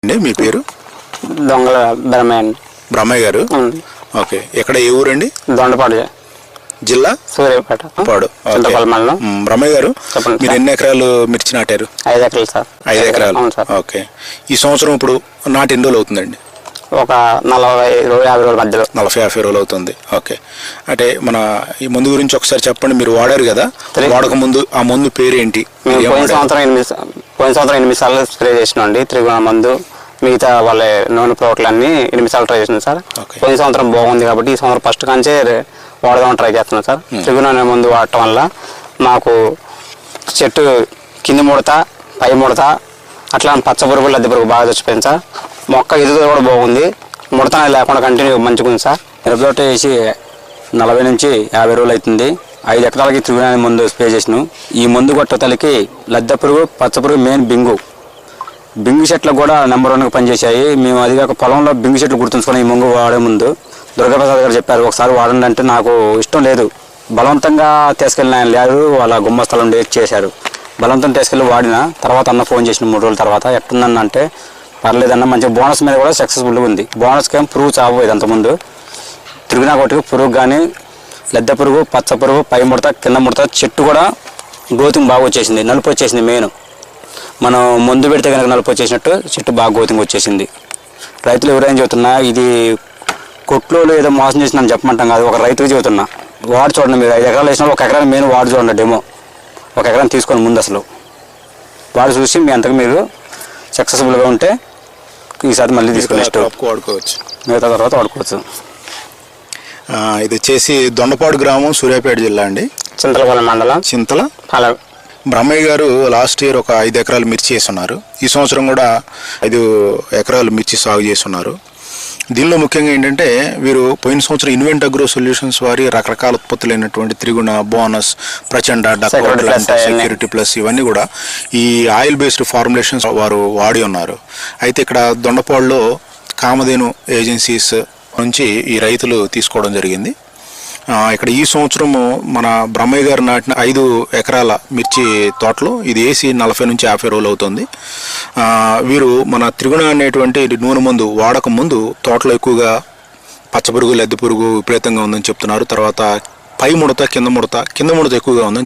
అండి మీ పేరు? దొంగల బ్రహ్మయ్య. బ్రహ్మయ్య గారు. ఓకే. ఎక్కడ ఏ ఊరండి? దొండపాడు జిల్లా సూర్యాపేట పాడు. మండలం. బ్రహ్మయ్య గారు, మీరు ఎన్ని ఎకరాలు మిర్చి నాటారు? 5 ఎకరాలు సార్. 5 ఎకరాలు. ఓకే. ఈ సంవత్సరం ఇప్పుడు నాటి ఎన్ని రోజులు అవుతుందండి? ఒక 40 రోజులు 50 రోజుల మధ్యలో. 40-50 రోజులు అవుతుంది. ఓకే. అంటే మన ఈ మందు గురించి ఒకసారి చెప్పండి. మీరు వాడారు కదా, వాడక ముందు ఆ మందు పేరేంటి? పోయిన సంవత్సరం 8 సార్లు స్ప్రే చేసినాండి త్రిగుణ మందు. మిగతా వాళ్ళ నూనె ప్రోడక్ట్లన్నీ 8 సార్లు ట్రై చేసినాం సార్. పోయిన సంవత్సరం బాగుంది కాబట్టి ఈ సంవత్సరం ఫస్ట్ కాంచే వాడదామని ట్రై చేస్తున్నాం సార్. త్రిగుణ మందు వాడటం వల్ల మాకు చెట్టు కింది ముడత, పై ముడత, అట్లా పచ్చ పురుగు, లద్దె పురుగు బాగా చచ్చిపోయింది సార్. మొక్క ఎదుగుదల కూడా బాగుంది, ముడత లేకుండా కంటిన్యూ మంచిగా ఉంది సార్. మిరపతోట వేసి 40 నుంచి 50 రోజులు అవుతుంది. 5 ఎకరాలకి త్రిగుణ మందు స్ప్రే చేసినాం. ఈ మందు కొట్టతలకి లద్దె పురుగు, పచ్చ పురుగు, మెయిన్ బింగు చెట్లు కూడా నెంబర్ 1గా పనిచేశాయి. మేము అదిగాక పొలంలో బింగు చెట్లు గుర్తుంచుకొని ఈ మందు వాడే ముందు దుర్గాప్రసాద్ గారు చెప్పారు ఒకసారి వాడండి అంటే నాకు ఇష్టం లేదు. బలవంతంగా తీసుకెళ్ళిన ఆయన లేదు, వాళ్ళ గుమ్మస్థలం చేశారు. బలవంతం తీసుకెళ్ళి వాడిన తర్వాత అన్న ఫోన్ చేసిన 3 రోజుల తర్వాత ఎట్టుందన్న అంటే పర్లేదన్న, మంచిగా బోనస్ మీద కూడా సక్సెస్ఫుల్గా ఉంది. బోనస్కి ఏం పురుగు చావలేదు అంతకుముందు. తిరిగినా కొట్టుకు పురుగు కానీ లద్దె పురుగు, పచ్చ పురుగు, పై ముడత, కింద ముడత, చెట్టు కూడా గ్రోతింగ్ బాగా వచ్చేసింది, నలుపు వచ్చేసింది. మెయిన్ మనం మందు పెడితే కనుక నలుపు వచ్చేసినట్టు చెట్టు బాగా గ్రోతింగ్ వచ్చేసింది. రైతులు ఎవరైనా చెబుతున్నా ఇది కొట్లో ఏదో మోసం చేసినా చెప్పమంటాం కాదు, ఒక రైతుగా చెబుతున్నా. వాడు చూడండి, మీరు 5 ఎకరాలు వేసినా 1 ఎకరాన్ని మెయిన్ వాడు చూడండి. డెమో 1 ఎకరాన్ని తీసుకొని ముందు అసలు వాడు చూసి మీ అంతకు మీరు సక్సెస్ఫుల్గా ఉంటే ఈసారి మళ్ళీ తీసుకుని వాడుకోవచ్చు, మిగతా తర్వాత వాడుకోవచ్చు. ఇది వచ్చేసి దొండపాడు గ్రామం, సూర్యాపేట జిల్లా అండి, చింతలపల్లి మండలం, చింతల. బ్రహ్మయ్య గారు లాస్ట్ ఇయర్ ఒక 5 ఎకరాలు మిర్చి చేస్తున్నారు. ఈ సంవత్సరం కూడా 5 ఎకరాలు మిర్చి సాగు చేస్తున్నారు. దీనిలో ముఖ్యంగా ఏంటంటే వీరు పోయిన సంవత్సరం ఇన్వెంట్ అగ్రో సొల్యూషన్స్ వారి రకరకాల ఉత్పత్తులైనటువంటి త్రిగుణ, బోనస్, ప్రచండ, సెక్యూరిటీ ప్లస్ ఇవన్నీ కూడా ఈ ఆయిల్ బేస్డ్ ఫార్ములేషన్స్ వారు వాడి ఉన్నారు. అయితే ఇక్కడ దొండపాడులో కామధేను ఏజెన్సీస్ నుంచి ఈ రైతులు తీసుకోవడం జరిగింది. ఇక్కడ ఈ సంవత్సరము మన బ్రహ్మయ్య గారు నాటిన 5 ఎకరాల మిర్చి తోటలో ఇది వేసి 40 నుంచి 50 రోజులు అవుతుంది. వీరు మన త్రిగుణ అనేటువంటి నూనె మందు వాడక ముందు తోటలో ఎక్కువగా పచ్చపురుగు, లద్దె పురుగు విపరీతంగా ఉందని చెప్తున్నారు. తర్వాత పై ముడత, కింద ముడత ఎక్కువగా ఉందని